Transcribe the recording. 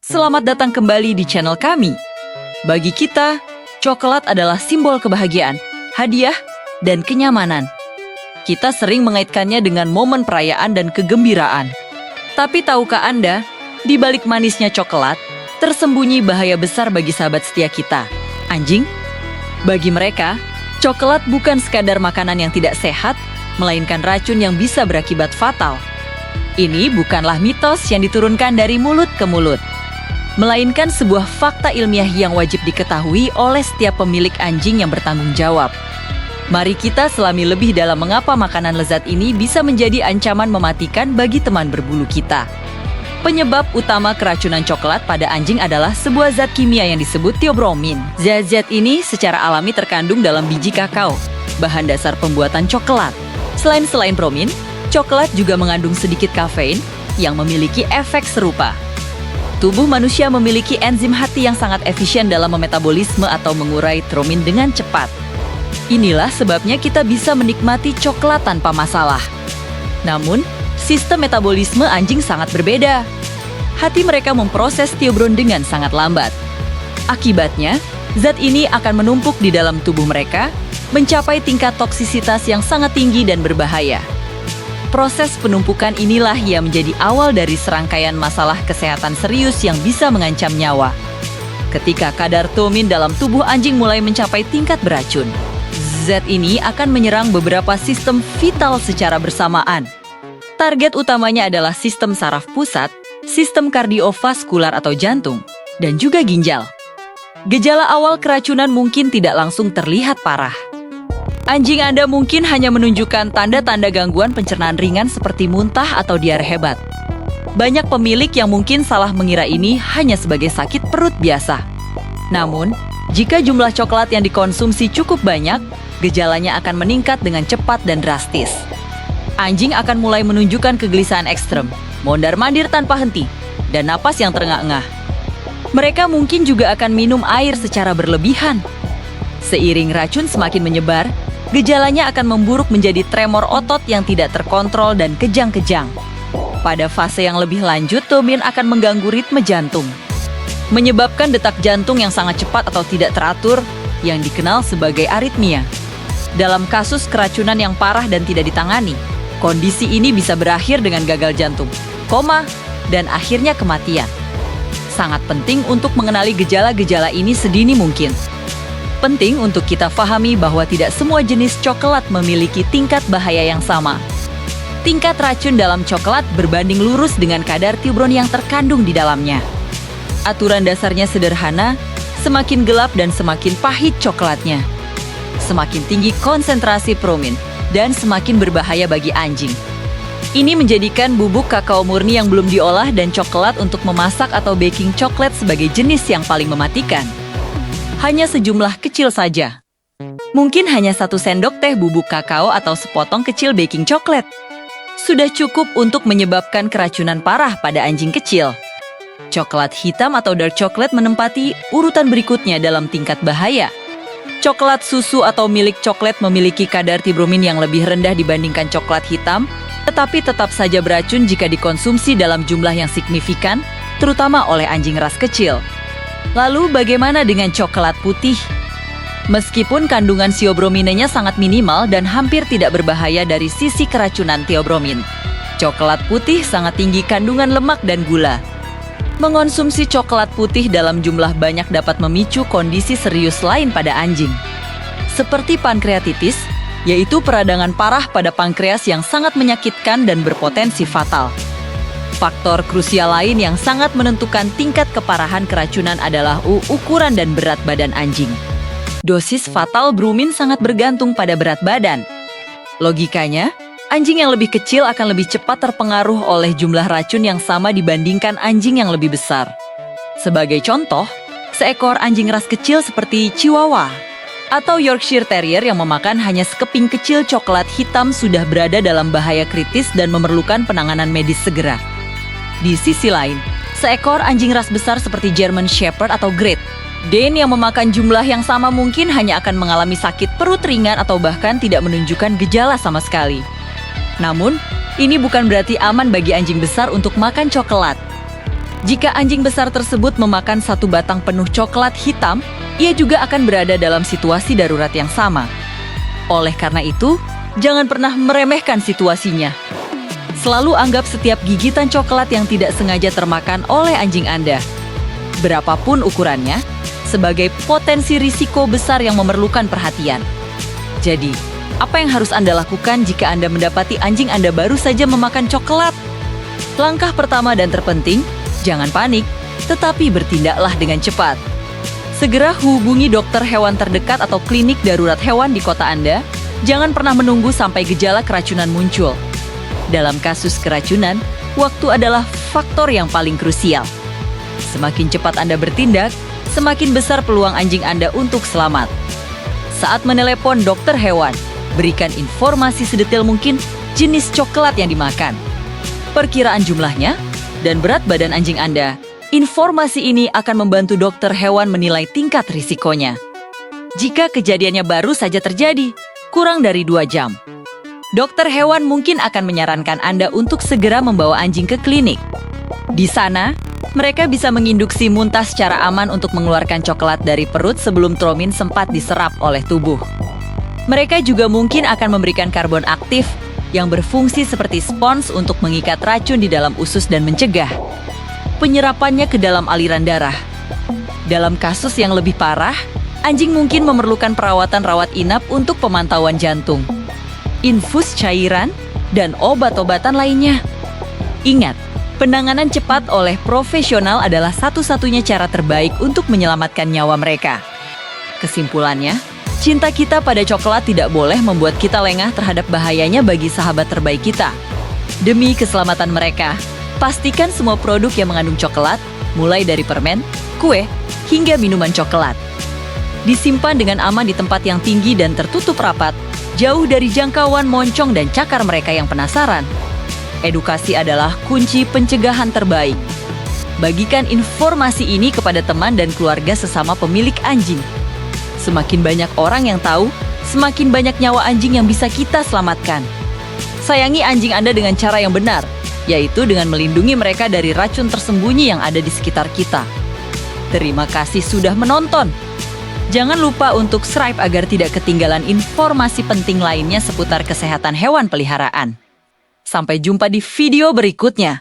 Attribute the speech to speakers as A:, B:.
A: Selamat datang kembali di channel kami. Bagi kita, coklat adalah simbol kebahagiaan, hadiah, dan kenyamanan. Kita sering mengaitkannya dengan momen perayaan dan kegembiraan. Tapi tahukah Anda, di balik manisnya coklat, tersembunyi bahaya besar bagi sahabat setia kita, anjing? Bagi mereka, coklat bukan sekadar makanan yang tidak sehat, melainkan racun yang bisa berakibat fatal. Ini bukanlah mitos yang diturunkan dari mulut ke mulut, melainkan sebuah fakta ilmiah yang wajib diketahui oleh setiap pemilik anjing yang bertanggung jawab. Mari kita selami lebih dalam mengapa makanan lezat ini bisa menjadi ancaman mematikan bagi teman berbulu kita. Penyebab utama keracunan coklat pada anjing adalah sebuah zat kimia yang disebut theobromine. Zat-zat ini secara alami terkandung dalam biji kakao, bahan dasar pembuatan coklat. Selain bromin, coklat juga mengandung sedikit kafein yang memiliki efek serupa. Tubuh manusia memiliki enzim hati yang sangat efisien dalam memetabolisme atau mengurai tromin dengan cepat. Inilah sebabnya kita bisa menikmati coklat tanpa masalah. Namun, sistem metabolisme anjing sangat berbeda. Hati mereka memproses theobromine dengan sangat lambat. Akibatnya, zat ini akan menumpuk di dalam tubuh mereka, mencapai tingkat toksisitas yang sangat tinggi dan berbahaya. Proses penumpukan inilah yang menjadi awal dari serangkaian masalah kesehatan serius yang bisa mengancam nyawa. Ketika kadar theobromine dalam tubuh anjing mulai mencapai tingkat beracun, zat ini akan menyerang beberapa sistem vital secara bersamaan. Target utamanya adalah sistem saraf pusat, sistem kardiovaskular atau jantung, dan juga ginjal. Gejala awal keracunan mungkin tidak langsung terlihat parah. Anjing Anda mungkin hanya menunjukkan tanda-tanda gangguan pencernaan ringan seperti muntah atau diare hebat. Banyak pemilik yang mungkin salah mengira ini hanya sebagai sakit perut biasa. Namun, jika jumlah coklat yang dikonsumsi cukup banyak, gejalanya akan meningkat dengan cepat dan drastis. Anjing akan mulai menunjukkan kegelisahan ekstrem, mondar-mandir tanpa henti, dan napas yang terengah-engah. Mereka mungkin juga akan minum air secara berlebihan. Seiring racun semakin menyebar, gejalanya akan memburuk menjadi tremor otot yang tidak terkontrol dan kejang-kejang. Pada fase yang lebih lanjut, theobromine akan mengganggu ritme jantung, menyebabkan detak jantung yang sangat cepat atau tidak teratur, yang dikenal sebagai aritmia. Dalam kasus keracunan yang parah dan tidak ditangani, kondisi ini bisa berakhir dengan gagal jantung, koma, dan akhirnya kematian. Sangat penting untuk mengenali gejala-gejala ini sedini mungkin. Penting untuk kita pahami bahwa tidak semua jenis coklat memiliki tingkat bahaya yang sama. Tingkat racun dalam coklat berbanding lurus dengan kadar theobromine yang terkandung di dalamnya. Aturan dasarnya sederhana, semakin gelap dan semakin pahit coklatnya, semakin tinggi konsentrasi theobromine dan semakin berbahaya bagi anjing. Ini menjadikan bubuk kakao murni yang belum diolah dan coklat untuk memasak atau baking coklat sebagai jenis yang paling mematikan. Hanya sejumlah kecil saja. Mungkin hanya 1 sendok teh bubuk kakao atau sepotong kecil baking coklat sudah cukup untuk menyebabkan keracunan parah pada anjing kecil. Coklat hitam atau dark chocolate menempati urutan berikutnya dalam tingkat bahaya. Coklat susu atau milik coklat memiliki kadar theobromine yang lebih rendah dibandingkan coklat hitam, tetapi tetap saja beracun jika dikonsumsi dalam jumlah yang signifikan, terutama oleh anjing ras kecil. Lalu bagaimana dengan coklat putih? Meskipun kandungan theobrominenya sangat minimal dan hampir tidak berbahaya dari sisi keracunan theobromine, coklat putih sangat tinggi kandungan lemak dan gula. Mengonsumsi coklat putih dalam jumlah banyak dapat memicu kondisi serius lain pada anjing, seperti pankreatitis, yaitu peradangan parah pada pankreas yang sangat menyakitkan dan berpotensi fatal. Faktor krusial lain yang sangat menentukan tingkat keparahan keracunan adalah ukuran dan berat badan anjing. Dosis fatal theobromine sangat bergantung pada berat badan. Logikanya, anjing yang lebih kecil akan lebih cepat terpengaruh oleh jumlah racun yang sama dibandingkan anjing yang lebih besar. Sebagai contoh, seekor anjing ras kecil seperti Chihuahua atau Yorkshire Terrier yang memakan hanya sekeping kecil coklat hitam sudah berada dalam bahaya kritis dan memerlukan penanganan medis segera. Di sisi lain, seekor anjing ras besar seperti German Shepherd atau Great Dane yang memakan jumlah yang sama mungkin hanya akan mengalami sakit perut ringan atau bahkan tidak menunjukkan gejala sama sekali. Namun, ini bukan berarti aman bagi anjing besar untuk makan coklat. Jika anjing besar tersebut memakan satu batang penuh coklat hitam, ia juga akan berada dalam situasi darurat yang sama. Oleh karena itu, jangan pernah meremehkan situasinya. Selalu anggap setiap gigitan coklat yang tidak sengaja termakan oleh anjing Anda, berapapun ukurannya, sebagai potensi risiko besar yang memerlukan perhatian. Jadi, apa yang harus Anda lakukan jika Anda mendapati anjing Anda baru saja memakan coklat? Langkah pertama dan terpenting, jangan panik, tetapi bertindaklah dengan cepat. Segera hubungi dokter hewan terdekat atau klinik darurat hewan di kota Anda. Jangan pernah menunggu sampai gejala keracunan muncul. Dalam kasus keracunan, waktu adalah faktor yang paling krusial. Semakin cepat Anda bertindak, semakin besar peluang anjing Anda untuk selamat. Saat menelepon dokter hewan, berikan informasi sedetail mungkin jenis coklat yang dimakan, perkiraan jumlahnya, dan berat badan anjing Anda. Informasi ini akan membantu dokter hewan menilai tingkat risikonya. Jika kejadiannya baru saja terjadi, kurang dari 2 jam, dokter hewan mungkin akan menyarankan Anda untuk segera membawa anjing ke klinik. Di sana, mereka bisa menginduksi muntah secara aman untuk mengeluarkan coklat dari perut sebelum tromin sempat diserap oleh tubuh. Mereka juga mungkin akan memberikan karbon aktif yang berfungsi seperti spons untuk mengikat racun di dalam usus dan mencegah penyerapannya ke dalam aliran darah. Dalam kasus yang lebih parah, anjing mungkin memerlukan perawatan rawat inap untuk pemantauan jantung, infus cairan, dan obat-obatan lainnya. Ingat, penanganan cepat oleh profesional adalah satu-satunya cara terbaik untuk menyelamatkan nyawa mereka. Kesimpulannya, cinta kita pada coklat tidak boleh membuat kita lengah terhadap bahayanya bagi sahabat terbaik kita. Demi keselamatan mereka, pastikan semua produk yang mengandung coklat, mulai dari permen, kue, hingga minuman coklat, disimpan dengan aman di tempat yang tinggi dan tertutup rapat, jauh dari jangkauan moncong dan cakar mereka yang penasaran. Edukasi adalah kunci pencegahan terbaik. Bagikan informasi ini kepada teman dan keluarga sesama pemilik anjing. Semakin banyak orang yang tahu, semakin banyak nyawa anjing yang bisa kita selamatkan. Sayangi anjing Anda dengan cara yang benar, yaitu dengan melindungi mereka dari racun tersembunyi yang ada di sekitar kita. Terima kasih sudah menonton. Jangan lupa untuk subscribe agar tidak ketinggalan informasi penting lainnya seputar kesehatan hewan peliharaan. Sampai jumpa di video berikutnya.